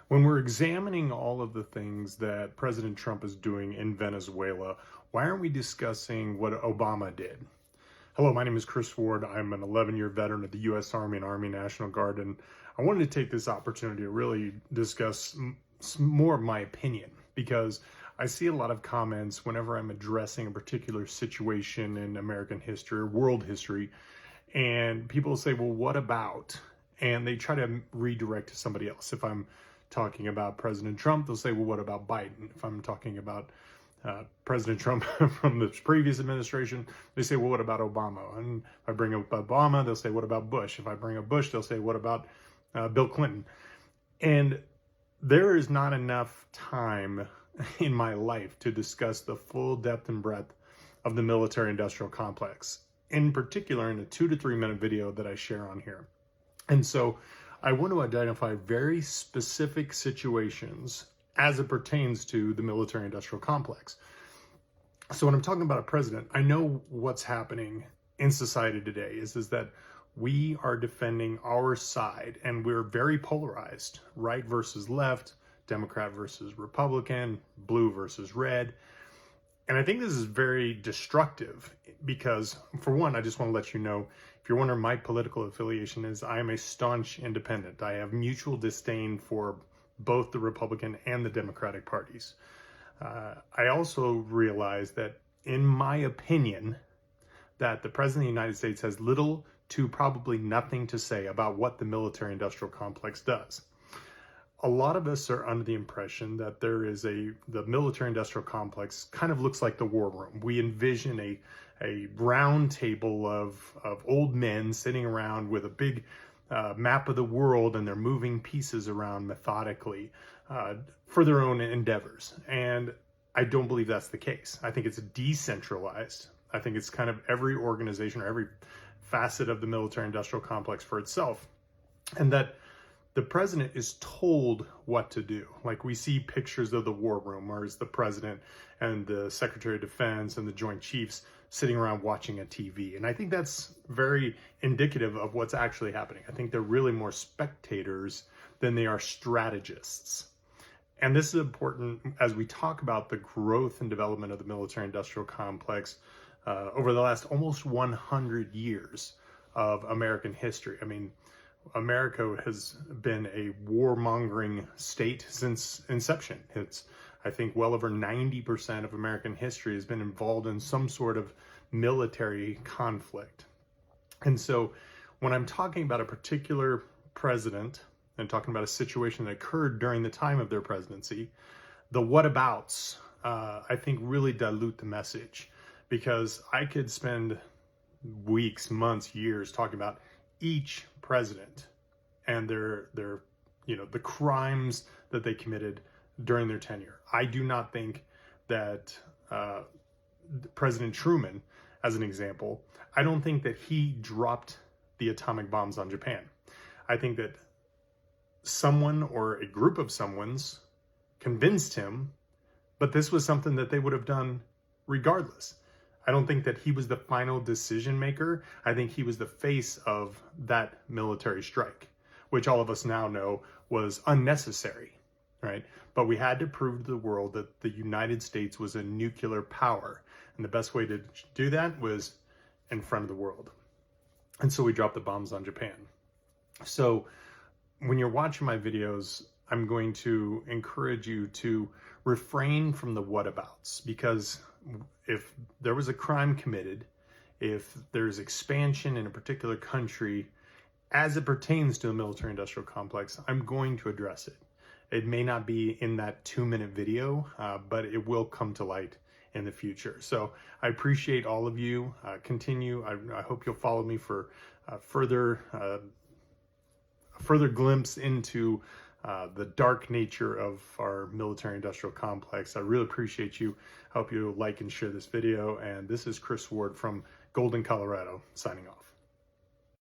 When we're examining all of the things that President Trump is doing in Venezuela, why aren't we discussing what Obama did? Hello, my name is Chris Ward. I'm an 11-year veteran of the U.S. Army and Army National Guard, and I wanted to take this opportunity to really discuss more of my opinion, because I see a lot of comments whenever I'm addressing a particular situation in American history or world history, and people say, well, what about? And they try to redirect to somebody else. If I'm talking about President Trump, they'll say, well, what about Biden? If I'm talking about President Trump from the previous administration, they say, well, what about Obama? And if I bring up Obama, they'll say, what about Bush? If I bring up Bush, they'll say, what about Bill Clinton? And there is not enough time in my life to discuss the full depth and breadth of the military-industrial complex, in particular in a 2 to 3 minute video that I share on here. And so I want to identify very specific situations as it pertains to the military-industrial complex. So when I'm talking about a president, I know what's happening in society today is that we are defending our side, and we're very polarized, right versus left, Democrat versus Republican, blue versus red. And I think this is very destructive because, for one, I just want to let you know, if you're wondering, my political affiliation is I am a staunch independent. I have mutual disdain for both the Republican and the Democratic parties. I also realize that, in my opinion, that the President of the United States has little to probably nothing to say about what the military-industrial complex does. A lot of us are under the impression that the military-industrial complex kind of looks like the war room. We envision a round table of old men sitting around with a big map of the world, and they're moving pieces around methodically for their own endeavors. And I don't believe that's the case. I think it's decentralized. I think it's kind of every organization or every facet of the military-industrial complex for itself. And that the president is told what to do. Like, we see pictures of the war room, where it's the president and the Secretary of Defense and the Joint Chiefs sitting around watching a TV. And I think that's very indicative of what's actually happening. I think they're really more spectators than they are strategists. And this is important as we talk about the growth and development of the military-industrial complex over the last almost 100 years of American history. I mean, America has been a warmongering state since inception. It's, I think, well over 90% of American history has been involved in some sort of military conflict. And so when I'm talking about a particular president and talking about a situation that occurred during the time of their presidency, the whatabouts, I think, really dilute the message, because I could spend weeks, months, years talking about each president and their the crimes that they committed during their tenure. I do not think that President Truman, as an example, I don't think that he dropped the atomic bombs on Japan. I think that someone or a group of someones convinced him, but this was something that they would have done regardless. I don't think that he was the final decision maker. I think he was the face of that military strike, which all of us now know was unnecessary, right? But we had to prove to the world that the United States was a nuclear power. And the best way to do that was in front of the world. And so we dropped the bombs on Japan. So when you're watching my videos, I'm going to encourage you to refrain from the whatabouts, because if there was a crime committed, if there's expansion in a particular country as it pertains to the military-industrial complex, I'm going to address it. It may not be in that 2-minute video, but it will come to light in the future. So I appreciate all of you. Continue. I hope you'll follow me for further glimpse into the dark nature of our military-industrial complex. I really appreciate you. I hope you like and share this video. And this is Chris Ward from Golden, Colorado, signing off.